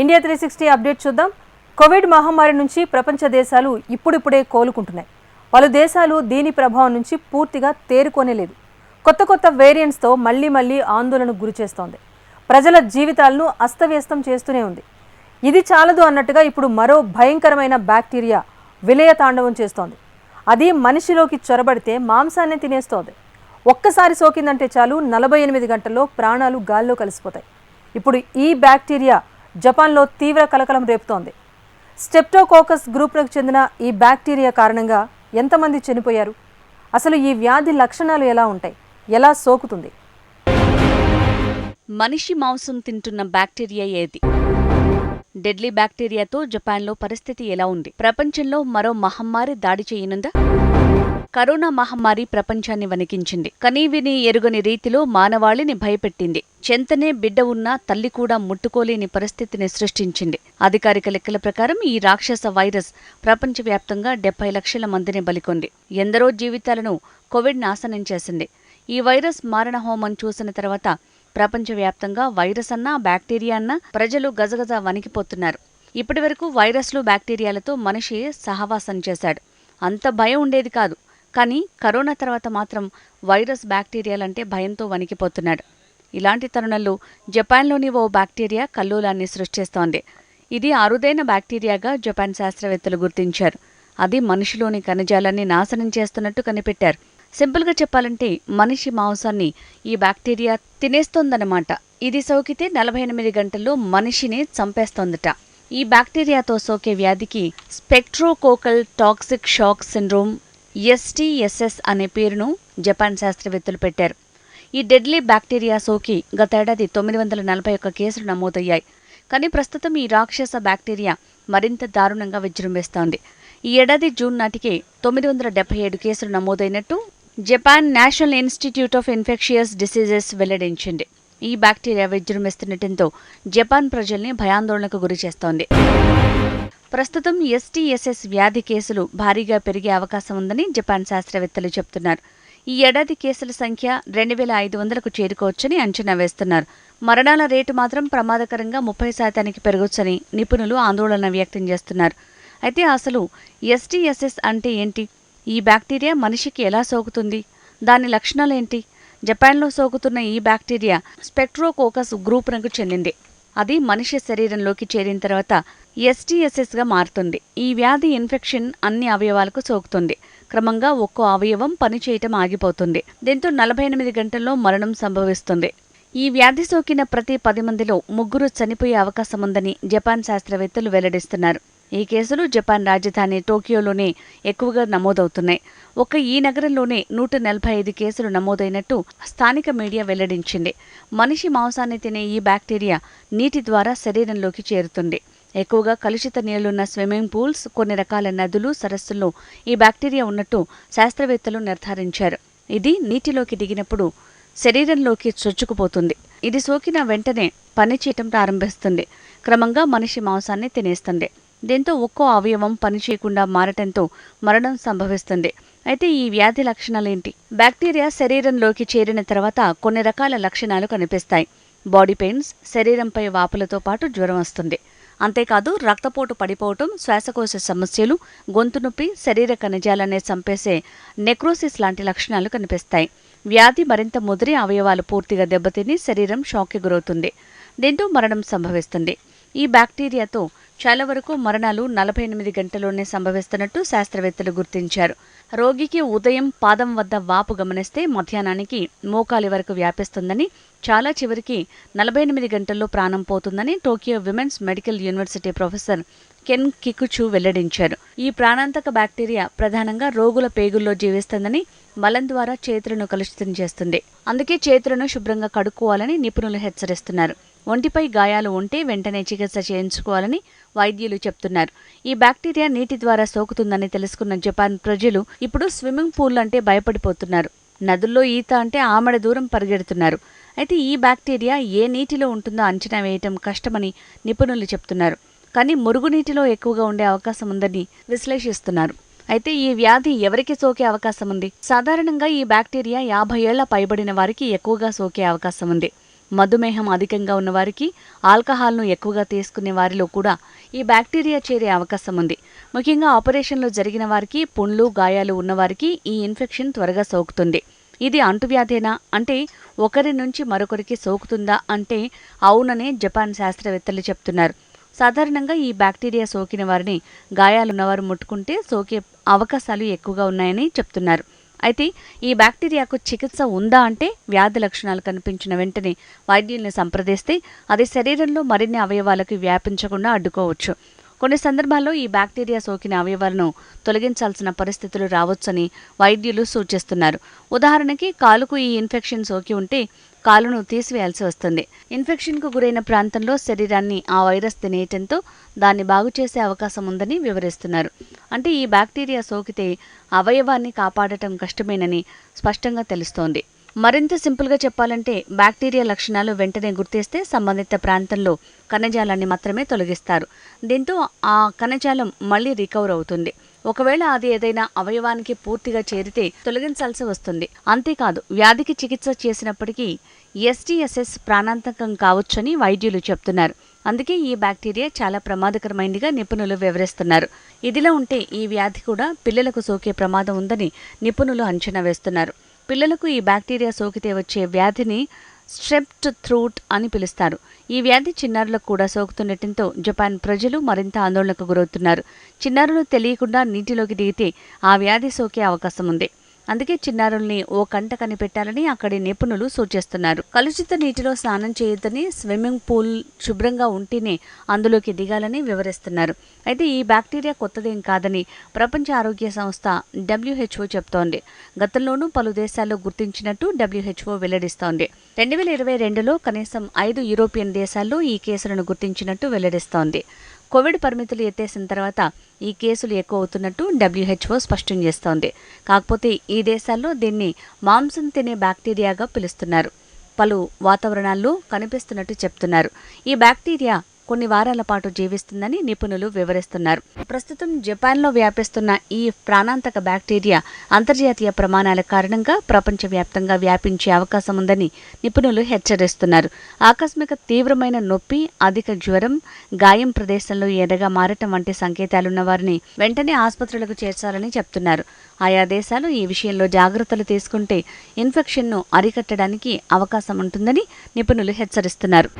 India 360 update చూద్దాం. Covid మహమ్మారి నుంచి ప్రపంచ దేశాలు ఇప్పుడిప్పుడే కోలుకుంటున్నాయి. పలు దేశాలు దీని ప్రభావం నుంచి పూర్తిగా తేరుకోనేలేదు. కొత్త వేరియంట్స్తో మళ్ళీ ఆందోళనకు గురిచేస్తోంది. ప్రజల జీవితాలను అస్తవ్యస్తం చేస్తూనే ఉంది. ఇది చాలదు అన్నట్టుగా ఇప్పుడు మరో భయంకరమైన బ్యాక్టీరియా విలయ తాండవం చేస్తోంది. అది మనిషిలోకి చొరబడితే మాంసాన్ని తినేస్తోంది. ఒక్కసారి సోకిందంటే చాలు 48 గంటల్లో ప్రాణాలు గాల్లో కలిసిపోతాయి. ఇప్పుడు ఈ బ్యాక్టీరియా జపాన్లో తీవ్ర కలకలం రేపుతోంది. స్టెప్టోకోకస్ గ్రూప్లకు చెందిన ఈ బ్యాక్టీరియా కారణంగా ఎంతమంది చనిపోయారు? అసలు ఈ వ్యాధి లక్షణాలు ఎలా ఉంటాయి? ఎలా సోకుతుంది? మనిషి మాంసం తింటున్న బ్యాక్టీరియా ఏది? డెడ్లీ బ్యాక్టీరియాతో జపాన్లో పరిస్థితి ఎలా ఉంది? ప్రపంచంలో మరో మహమ్మారి దాడి చేయనుందా? కరోనా మహమ్మారి ప్రపంచాన్ని వణికించింది. కనీవిని ఎరుగని రీతిలో మానవాళిని భయపెట్టింది. చెంతనే బిడ్డ ఉన్నా తల్లి కూడా ముట్టుకోలేని పరిస్థితిని సృష్టించింది. అధికారిక లెక్కల ప్రకారం ఈ రాక్షస వైరస్ ప్రపంచవ్యాప్తంగా 70 లక్షల మందిని బలికొంది. ఎందరో జీవితాలను కోవిడ్ నాశనం చేసింది. ఈ వైరస్ మారణహోమం చూసిన తర్వాత ప్రపంచవ్యాప్తంగా వైరస్ అన్నా బ్యాక్టీరియా అన్నా ప్రజలు గజగజ వణికిపోతున్నారు. ఇప్పటివరకు వైరస్లు బ్యాక్టీరియాలతో మనిషి సహవాసం చేశాడు. అంత భయం ఉండేది కాదు. కానీ కరోనా తర్వాత మాత్రం వైరస్ బ్యాక్టీరియాలంటే భయంతో వణికిపోతున్నాడు. ఇలాంటి తరుణంలో జపాన్లోని ఓ బ్యాక్టీరియా కల్లోలాన్ని సృష్టిస్తోంది. ఇది అరుదైన బ్యాక్టీరియాగా జపాన్ శాస్త్రవేత్తలు గుర్తించారు. అది మనిషిలోని కణజాలాన్ని నాశనం చేస్తున్నట్టు కనిపెట్టారు. సింపుల్గా చెప్పాలంటే మనిషి మాంసాన్ని ఈ బ్యాక్టీరియా తినేస్తోందన్నమాట. ఇది సోకితే 48 గంటల్లో మనిషిని చంపేస్తోందట. ఈ బ్యాక్టీరియాతో సోకే వ్యాధికి స్పెక్ట్రోకోకల్ టాక్సిక్ షాక్ సిండ్రోమ్ STSS అనే పేరును జపాన్ శాస్త్రవేత్తలు పెట్టారు. ఈ డెడ్లీ బ్యాక్టీరియా సోకి గతేడాది 941 కేసులు నమోదయ్యాయి. కానీ ప్రస్తుతం ఈ రాక్షస బ్యాక్టీరియా మరింత దారుణంగా విజృంభిస్తోంది. ఈ ఏడాది జూన్ నాటికే 977 కేసులు నమోదైనట్టు Japan National Institute of Infectious Diseases వెల్లడించింది. ఈ బ్యాక్టీరియా విజృంభిస్తుండటంతో జపాన్ ప్రజల్ని భయాందోళనకు గురిచేస్తోంది. ప్రస్తుతం STSS వ్యాధి కేసులు భారీగా పెరిగే అవకాశం ఉందని జపాన్ శాస్త్రవేత్తలు చెబుతున్నారు. ఈ ఏడాది కేసుల సంఖ్య 2500కు చేరుకోవచ్చని అంచనా వేస్తున్నారు. మరణాల రేటు మాత్రం ప్రమాదకరంగా 30% పెరగొచ్చని నిపుణులు ఆందోళన వ్యక్తం చేస్తున్నారు. అయితే అసలు STSS అంటే ఏంటి? ఈ బ్యాక్టీరియా మనిషికి ఎలా సోకుతుంది? దాని లక్షణాలేంటి? జపాన్లో సోకుతున్న ఈ బ్యాక్టీరియా స్పెక్ట్రోకోకస్ గ్రూపునకు చెందింది. అది మనిషి శరీరంలోకి చేరిన తర్వాత STSSగా మారుతుంది. ఈ వ్యాధి ఇన్ఫెక్షన్ అన్ని అవయవాలకు సోకుతుంది. క్రమంగా ఒక్కో అవయవం పనిచేయటం ఆగిపోతుంది. దీంతో 48 గంటల్లో మరణం సంభవిస్తుంది. ఈ వ్యాధి సోకిన ప్రతి 10 మందిలో 3 చనిపోయే అవకాశం ఉందని జపాన్ శాస్త్రవేత్తలు వెల్లడిస్తున్నారు. ఈ కేసులు జపాన్ రాజధాని టోకియోలోనే ఎక్కువగా నమోదవుతున్నాయి. ఈ నగరంలోనే 145 కేసులు నమోదైనట్టు స్థానిక మీడియా వెల్లడించింది. మనిషి మాంసాన్ని తినే ఈ బ్యాక్టీరియా నీటి ద్వారా శరీరంలోకి చేరుతుంది. ఎక్కువగా కలుషిత నీళ్లున్న స్విమ్మింగ్ పూల్స్, కొన్ని రకాల నదులు, సరస్సుల్లో ఈ బ్యాక్టీరియా ఉన్నట్టు శాస్త్రవేత్తలు నిర్ధారించారు. ఇది నీటిలోకి దిగినప్పుడు శరీరంలోకి చొచ్చుకుపోతుంది. ఇది సోకిన వెంటనే పనిచేయటం ప్రారంభిస్తుంది. క్రమంగా మనిషి మాంసాన్ని తినేస్తుంది. దీంతో ఒక్కో అవయవం పనిచేయకుండా మారటంతో మరణం సంభవిస్తుంది. అయితే ఈ వ్యాధి లక్షణాలేంటి? బ్యాక్టీరియా శరీరంలోకి చేరిన తర్వాత కొన్ని రకాల లక్షణాలు కనిపిస్తాయి. బాడీ పెయిన్స్, శరీరంపై వాపులతో పాటు జ్వరం వస్తుంది. అంతేకాదు రక్తపోటు పడిపోవటం, శ్వాసకోశ సమస్యలు, గొంతు నొప్పి, శరీర కణజాలాన్ని చంపేసే నెక్రోసిస్ లాంటి లక్షణాలు కనిపిస్తాయి. వ్యాధి మరింత ముదిరి అవయవాలు పూర్తిగా దెబ్బతిని శరీరం షాక్కి గురవుతుంది. దీంతో మరణం సంభవిస్తుంది. ఈ బ్యాక్టీరియాతో చాలా వరకు మరణాలు 48 గంటల్లోనే సంభవిస్తున్నట్టు శాస్త్రవేత్తలు గుర్తించారు. రోగికి ఉదయం పాదం వద్ద వాపు గమనిస్తే మధ్యాహ్నానికి మోకాలి వరకు వ్యాపిస్తుందని, చాలా చివరికి 48 గంటల్లో ప్రాణం పోతుందని Tokyo Women's Medical University professor Ken Kikuchi వెల్లడించారు. ఈ ప్రాణాంతక బ్యాక్టీరియా ప్రధానంగా రోగుల పేగుల్లో జీవిస్తుందని, మలం ద్వారా చేతులను కలుషితం చేస్తుంది. అందుకే చేతులను శుభ్రంగా కడుక్కోవాలని నిపుణులు హెచ్చరిస్తున్నారు. ఒంటిపై గాయాలు ఉంటే వెంటనే చికిత్స చేయించుకోవాలని వైద్యులు చెప్తున్నారు. ఈ బ్యాక్టీరియా నీటి ద్వారా సోకుతుందని తెలుసుకున్న జపాన్ ప్రజలు ఇప్పుడు స్విమ్మింగ్ పూల్ అంటే భయపడిపోతున్నారు. నదుల్లో ఈత అంటే ఆమడ దూరం పరిగెడుతున్నారు. అయితే ఈ బ్యాక్టీరియా ఏ నీటిలో ఉంటుందో అంచనా వేయటం కష్టమని నిపుణులు చెప్తున్నారు. కానీ మురుగునీటిలో ఎక్కువగా ఉండే అవకాశం ఉందని విశ్లేషిస్తున్నారు. అయితే ఈ వ్యాధి ఎవరికి సోకే అవకాశం ఉంది? సాధారణంగా ఈ బ్యాక్టీరియా 50 ఏళ్ల పైబడిన వారికి ఎక్కువగా సోకే అవకాశం ఉంది. మధుమేహం అధికంగా ఉన్నవారికి, ఆల్కహాల్ను ఎక్కువగా తీసుకునే వారిలో కూడా ఈ బ్యాక్టీరియా చేరే అవకాశం ఉంది. ముఖ్యంగా ఆపరేషన్లు జరిగిన వారికి, పుండ్లు, గాయాలు ఉన్నవారికి ఈ ఇన్ఫెక్షన్ త్వరగా సోకుతుంది. ఇది అంటువ్యాధేనా అంటే ఒకరి నుంచి మరొకరికి సోకుతుందా అంటే అవుననే జపాన్ శాస్త్రవేత్తలు చెప్తున్నారు. సాధారణంగా ఈ బ్యాక్టీరియా సోకిన వారిని గాయాలున్నవారు ముట్టుకుంటే సోకే అవకాశాలు ఎక్కువగా ఉన్నాయని చెప్తున్నారు. అయితే ఈ బ్యాక్టీరియాకు చికిత్స ఉందా అంటే వ్యాధి లక్షణాలు కనిపించిన వెంటనే వైద్యుల్ని సంప్రదిస్తే అది శరీరంలో మరిన్ని అవయవాలకు వ్యాపించకుండా అడ్డుకోవచ్చు. కొన్ని సందర్భాల్లో ఈ బ్యాక్టీరియా సోకిన అవయవాలను తొలగించాల్సిన పరిస్థితులు రావచ్చని వైద్యులు సూచిస్తున్నారు. ఉదాహరణకి కాలుకు ఈ ఇన్ఫెక్షన్ సోకి ఉంటే కాలును తీసివేయాల్సి వస్తుంది. ఇన్ఫెక్షన్కు గురైన ప్రాంతంలో శరీరాన్ని ఆ వైరస్ తినేయటంతో దాన్ని బాగు చేసే అవకాశం ఉందని వివరిస్తున్నారు. అంటే ఈ బ్యాక్టీరియా సోకితే అవయవాన్ని కాపాడటం కష్టమేనని స్పష్టంగా తెలుస్తోంది. మరింత సింపుల్గా చెప్పాలంటే బ్యాక్టీరియా లక్షణాలు వెంటనే గుర్తిస్తే సంబంధిత ప్రాంతంలో కణజాలాన్ని మాత్రమే తొలగిస్తారు. దీంతో ఆ కణజాలం మళ్లీ రికవర్ అవుతుంది. ఒకవేళ అది ఏదైనా అవయవానికి పూర్తిగా చేరితే తొలగించాల్సి వస్తుంది. అంతేకాదు, వ్యాధికి చికిత్స చేసినప్పటికీ ఎస్టీఎస్ఎస్ ప్రాణాంతకం కావచ్చని వైద్యులు చెప్తున్నారు. అందుకే ఈ బ్యాక్టీరియా చాలా ప్రమాదకరమైనదిగా నిపుణులు వివరిస్తున్నారు. ఇదిలా ఉంటే ఈ వ్యాధి కూడా పిల్లలకు సోకే ప్రమాదం ఉందని నిపుణులు అంచనా వేస్తున్నారు. పిల్లలకు ఈ బ్యాక్టీరియా సోకితే వచ్చే వ్యాధిని స్ట్రెప్ట్ థ్రోట్ అని పిలుస్తారు. ఈ వ్యాధి చిన్నారులకు కూడా సోకుతుండటంతో జపాన్ ప్రజలు మరింత ఆందోళనకు గురవుతున్నారు. చిన్నారులు తెలియకుండా నీటిలోకి దిగితే ఆ వ్యాధి సోకే అవకాశం ఉంది. అందుకే చిన్నారుల్ని ఓ కంట కనిపెట్టాలని అక్కడి నిపుణులు సూచిస్తున్నారు. కలుషిత నీటిలో స్నానం చేయొద్దని, స్విమ్మింగ్ పూల్ శుభ్రంగా ఉంటేనే అందులోకి దిగాలని వివరిస్తున్నారు. అయితే ఈ బ్యాక్టీరియా కొత్తదేం కాదని ప్రపంచ ఆరోగ్య సంస్థ WHO చెప్తోంది. గతంలోనూ పలు దేశాల్లో గుర్తించినట్టు WHO వెల్లడిస్తోంది. 2022లో కనీసం 5 యూరోపియన్ దేశాల్లో ఈ కేసులను గుర్తించినట్టు వెల్లడిస్తోంది. కోవిడ్ పరిమితులు ఎత్తేసిన తర్వాత ఈ కేసులు ఎక్కువ అవుతున్నట్టు WHO స్పష్టం చేస్తోంది. కాకపోతే ఈ దేశాల్లో దీన్ని మాంసం తినే బ్యాక్టీరియాగా పిలుస్తున్నారు. పలు వాతావరణాల్లో కనిపిస్తున్నట్టు చెప్తున్నారు. ఈ బ్యాక్టీరియా కొన్ని వారాల పాటు జీవిస్తుందని నిపుణులు వివరిస్తున్నారు. ప్రస్తుతం జపాన్లో వ్యాపిస్తున్న ఈ ప్రాణాంతక బ్యాక్టీరియా అంతర్జాతీయ ప్రమాణాల కారణంగా ప్రపంచవ్యాప్తంగా వ్యాపించే అవకాశం ఉందని నిపుణులు హెచ్చరిస్తున్నారు. ఆకస్మిక తీవ్రమైన నొప్పి, అధిక జ్వరం, గాయం ప్రదేశంలో ఎర్రగా మారటం వంటి సంకేతాలున్న వారిని వెంటనే ఆసుపత్రులకు చేర్చాలని చెప్తున్నారు. ఆయా దేశాలు ఈ విషయంలో జాగ్రత్తలు తీసుకుంటే ఇన్ఫెక్షన్ను అరికట్టడానికి అవకాశం ఉంటుందని నిపుణులు హెచ్చరిస్తున్నారు.